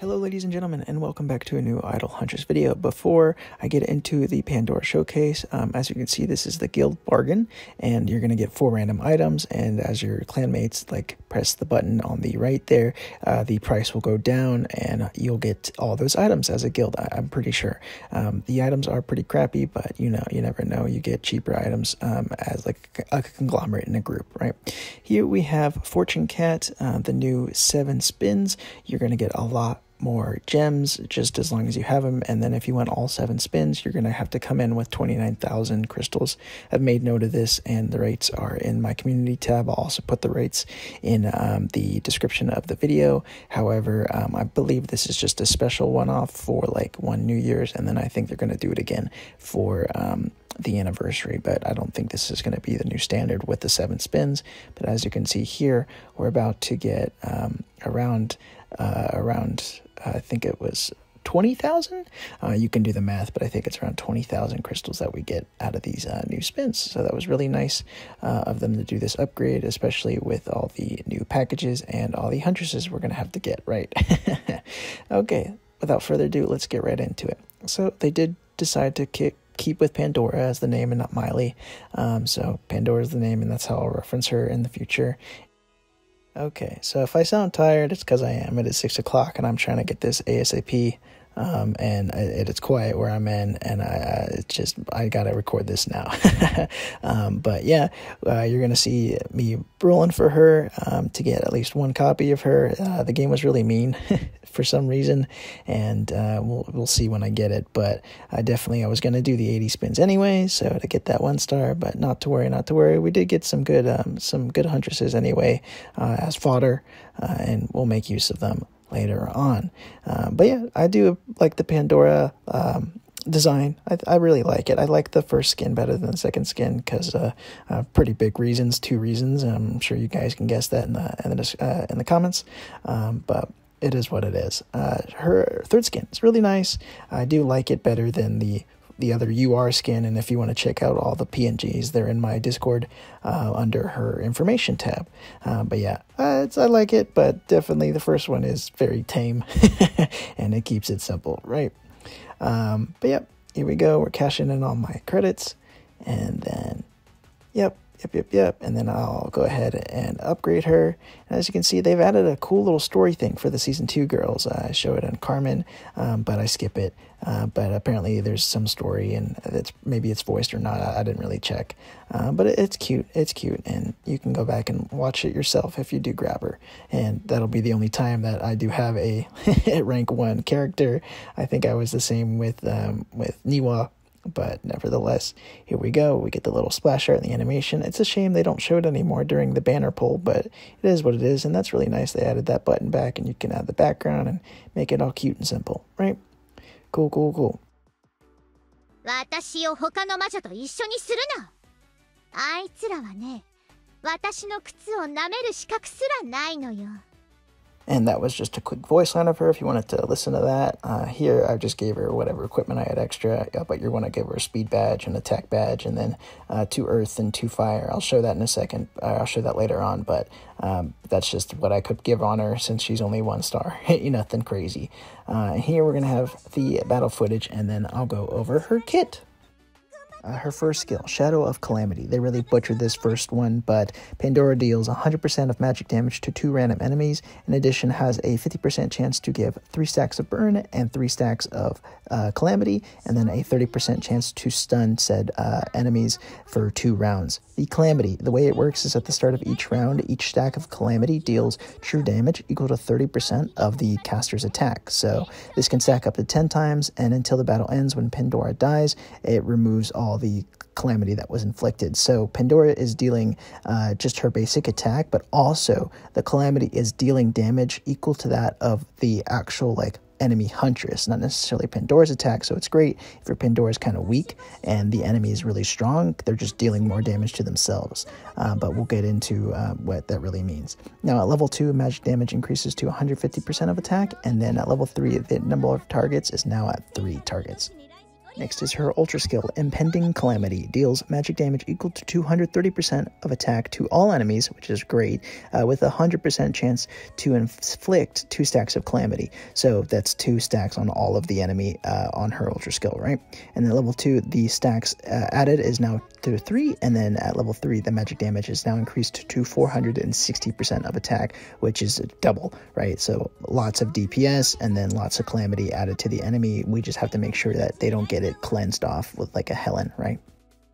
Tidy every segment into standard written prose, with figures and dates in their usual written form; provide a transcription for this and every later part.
Hello ladies and gentlemen, and welcome back to a new Idle Huntress video. Before I get into the Pandora showcase, as you can see, this is the guild bargain, and you're going to get 4 random items, and as your clanmates press the button on the right there, the price will go down and you'll get all those items as a guild. I'm pretty sure. The items are pretty crappy, but you never know. You get cheaper items as like a conglomerate in a group, right? Here we have Fortune Cat, the new 7 spins. You're going to get a lot more gems just as long as you have them, and then if you want all 7 spins, you're gonna have to come in with 29,000 crystals. I've made note of this, and the rates are in my community tab. I'll also put the rates in the description of the video. However, I believe this is just a special one-off for like one New Year's, and then I think they're gonna do it again for the anniversary, but I don't think this is going to be the new standard with the 7 spins. But as you can see here, we're about to get around I think it was 20,000. You can do the math, but I think it's around 20,000 crystals that we get out of these new spins. So that was really nice of them to do this upgrade, especially with all the new packages and all the huntresses we're going to have to get, right? Okay, without further ado, let's get right into it. So they did decide to keep with Pandora as the name and not Miley. So Pandora is the name, and that's how I'll reference her in the future. Okay, so if I sound tired, it's because I am. It is 6 o'clock, and I'm trying to get this ASAP, and it's quiet where I'm in, and I gotta record this now. But yeah, you're gonna see me rolling for her to get at least 1 copy of her. The game was really mean for some reason, and we'll see when I get it. But I was gonna do the 80 spins anyway, so to get that 1 star. But not to worry. We did get some good huntresses anyway as fodder, and we'll make use of them later on. But yeah, I do like the Pandora design. I really like it. I like the first skin better than the second skin because pretty big reasons, 2 reasons. I'm sure you guys can guess that in the comments. But it is what it is. Her third skin is really nice. I do like it better than the other UR skin, and if you want to check out all the PNGs, they're in my Discord under her information tab. But yeah, I like it, but definitely the first one is very tame, and it keeps it simple, right? But yep, here we go. We're cashing in all my credits, and then yep, and then I'll go ahead and upgrade her. And as you can see, they've added a cool little story thing for the Season 2 girls. I show it on Carmen, but I skip it. But apparently there's some story, and maybe it's voiced or not. I didn't really check. But it's cute. It's cute, and you can go back and watch it yourself if you do grab her. And that'll be the only time that I do have a rank 1 character. I think I was the same with Niwa. But nevertheless, here we go. We get the little splash art and the animation. It's a shame they don't show it anymore during the banner pull, but it is what it is, and that's really nice. They added that button back, and you can add the background and make it all cute and simple, right? Cool. 私を他の魔女と一緒にするな。あいつらはね、私の靴を舐める資格すらないのよ。 And that was just a quick voice line of her if you wanted to listen to that. Here, I just gave her whatever equipment I had extra, but you're going to give her a speed badge, an attack badge, and then 2 earth and 2 fire. I'll show that in a second. I'll show that later on, but that's just what I could give on her since she's only 1 star. Nothing crazy. Here, we're going to have the battle footage, and then I'll go over her kit. Her first skill, Shadow of Calamity. They really butchered this first one, but Pandora deals 100% of magic damage to 2 random enemies. In addition, has a 50% chance to give 3 stacks of burn and 3 stacks of Calamity, and then a 30% chance to stun said enemies for 2 rounds. The Calamity, the way it works is at the start of each round, each stack of Calamity deals true damage equal to 30% of the caster's attack. So this can stack up to 10 times, and until the battle ends when Pandora dies, it removes all the Calamity that was inflicted. So Pandora is dealing just her basic attack, but also the Calamity is dealing damage equal to that of the actual enemy Huntress, not necessarily Pandora's attack. So it's great if your Pandora is kind of weak and the enemy is really strong. They're just dealing more damage to themselves. But we'll get into what that really means. Now at level 2, magic damage increases to 150% of attack, and then at level 3, the number of targets is now at 3 targets. Next is her Ultra skill, Impending Calamity. Deals magic damage equal to 230% of attack to all enemies, which is great, with a 100% chance to inflict 2 stacks of Calamity. So that's 2 stacks on all of the enemy on her Ultra skill, right? And then level 2, the stacks added is now to 3, and then at level 3, the magic damage is now increased to 460% of attack, which is double, right? So lots of DPS, and then lots of Calamity added to the enemy. We just have to make sure that they don't get it cleansed off with like a Helen, right?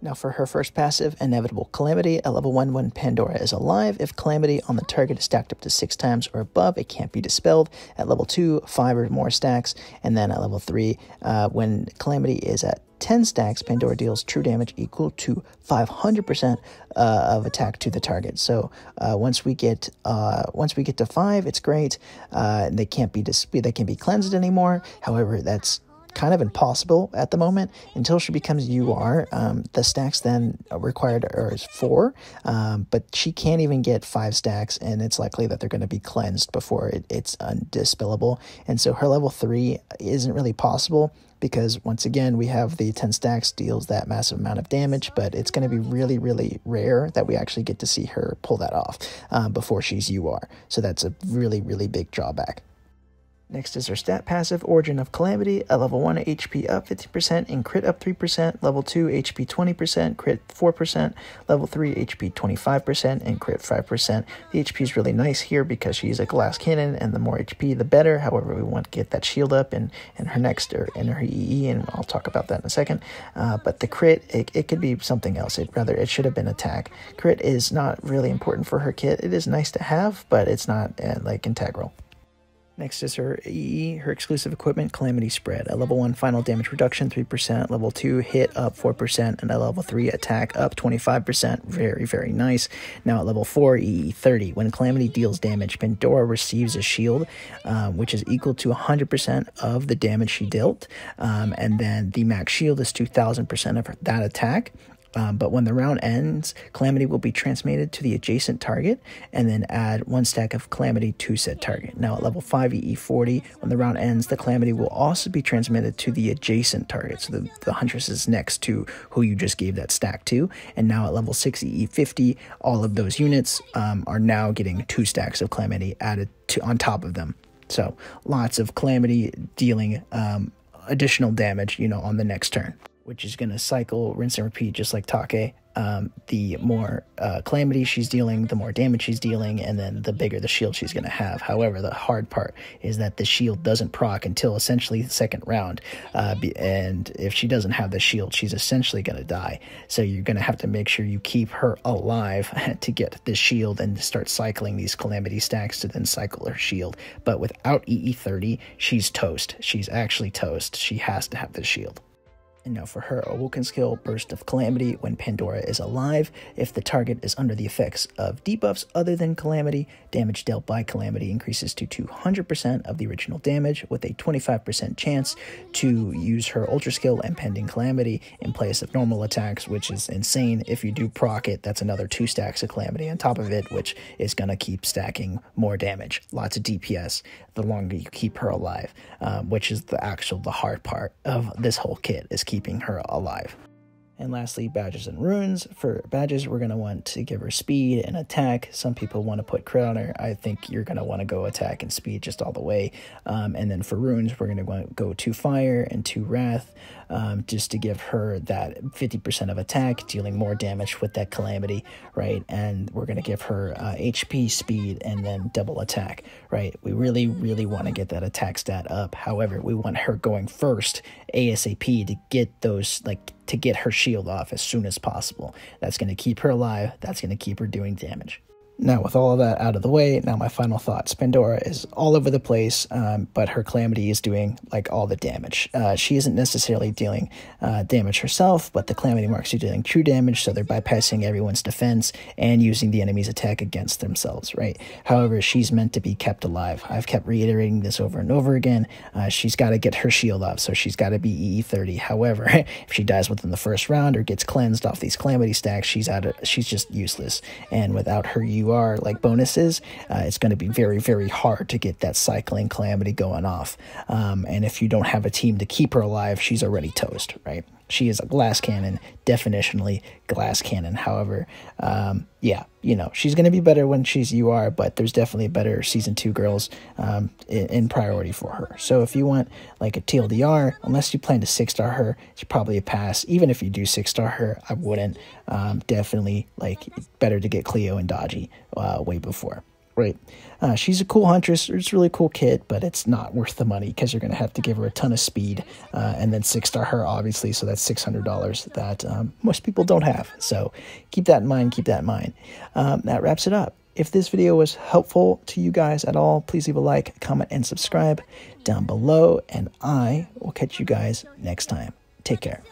Now for her first passive, Inevitable Calamity. At level 1, when Pandora is alive, if Calamity on the target is stacked up to 6 times or above, it can't be dispelled. At level 2, 5 or more stacks. And then at level 3, when Calamity is at 10 stacks, Pandora deals true damage equal to 500% of attack to the target. So once we get to 5, it's great. They can't be cleansed anymore. However, that's kind of impossible at the moment until she becomes UR. The stacks then required is 4, but she can't even get 5 stacks, and it's likely that they're going to be cleansed before it's undispellable. And so her level 3 isn't really possible because once again we have the 10 stacks deals that massive amount of damage, but it's going to be really, really rare that we actually get to see her pull that off before she's UR. So that's a really, really big drawback. Next is her stat passive, Origin of Calamity. At level 1, HP up 50% and crit up 3%. Level 2, HP 20%, crit 4%. Level 3, HP 25% and crit 5%. The HP is really nice here because she's a glass cannon, and the more HP, the better. However, we want to get that shield up in her next, or in her EE, and I'll talk about that in a second. But the crit, it could be something else. It should have been attack. Crit is not really important for her kit. It is nice to have, but it's not like integral. Next is her EE, her exclusive equipment, Calamity Spread. At level 1, final damage reduction 3%, level 2, hit up 4%, and at level 3, attack up 25%. Very, very nice. Now at level 4, EE 30. When Calamity deals damage, Pandora receives a shield, which is equal to 100% of the damage she dealt, and then the max shield is 2000% of that attack. But when the round ends, Calamity will be transmitted to the adjacent target and then add 1 stack of Calamity to said target. Now at level 5 EE 40, when the round ends, the Calamity will also be transmitted to the adjacent target. So the Huntress is next to who you just gave that stack to. And now at level 6 EE 50, all of those units are now getting 2 stacks of Calamity added on top of them. So lots of Calamity dealing additional damage, on the next turn, which is going to cycle, rinse and repeat, just like Take. The more Calamity she's dealing, the more damage she's dealing, and then the bigger the shield she's going to have. However, the hard part is that the shield doesn't proc until essentially the second round, and if she doesn't have the shield, she's essentially going to die. So you're going to have to make sure you keep her alive to get the shield and start cycling these Calamity stacks to then cycle her shield. But without EE 30, she's toast. She's actually toast. She has to have the shield. And now for her Awoken skill, Burst of Calamity. When Pandora is alive, if the target is under the effects of debuffs other than Calamity, damage dealt by Calamity increases to 200% of the original damage, with a 25% chance to use her Ultra skill Impending Calamity in place of normal attacks, which is insane. If you do proc it, that's another 2 stacks of Calamity on top of it, which is going to keep stacking more damage. Lots of DPS the longer you keep her alive, which is the hard part of this whole kit, is keeping her alive. And lastly, badges and runes. For badges, we're going to want to give her speed and attack. Some people want to put crit on her. I think you're going to want to go attack and speed just all the way. And then for runes, we're going to want to go 2 fire and 2 wrath, just to give her that 50% of attack, dealing more damage with that Calamity, right? And we're going to give her HP, speed, and then double attack, right? We really, really want to get that attack stat up. However, we want her going first ASAP to get those, to get her shield off as soon as possible. That's going to keep her alive. That's going to keep her doing damage. Now, with all of that out of the way, now my final thoughts. Pandora is all over the place, but her Calamity is doing all the damage. She isn't necessarily dealing damage herself, but the Calamity marks are dealing true damage, so they're bypassing everyone's defense and using the enemy's attack against themselves, right? However, she's meant to be kept alive. I've kept reiterating this over and over again. She's got to get her shield up, so she's got to be EE 30. However, if she dies within the first round or gets cleansed off these Calamity stacks, she's just useless. And without her UR like bonuses, it's going to be very, very hard to get that cycling calamity going off. And if you don't have a team to keep her alive, she's already toast, right? She is a glass cannon, definitionally glass cannon. However, yeah, you know, she's going to be better when she's UR, but there's definitely better Season 2 girls in priority for her. So if you want like a TLDR, unless you plan to 6-star her, it's probably a pass. Even if you do 6-star her, I wouldn't. Definitely, like, better to get Cleo and Dodgy way before. Right. She's a cool Huntress. It's a really cool kit, but it's not worth the money because you're going to have to give her a ton of speed and then 6-star her, obviously. So that's $600 that most people don't have. So keep that in mind. Keep that in mind. That wraps it up. If this video was helpful to you guys at all, please leave a like, comment, and subscribe down below. And I will catch you guys next time. Take care.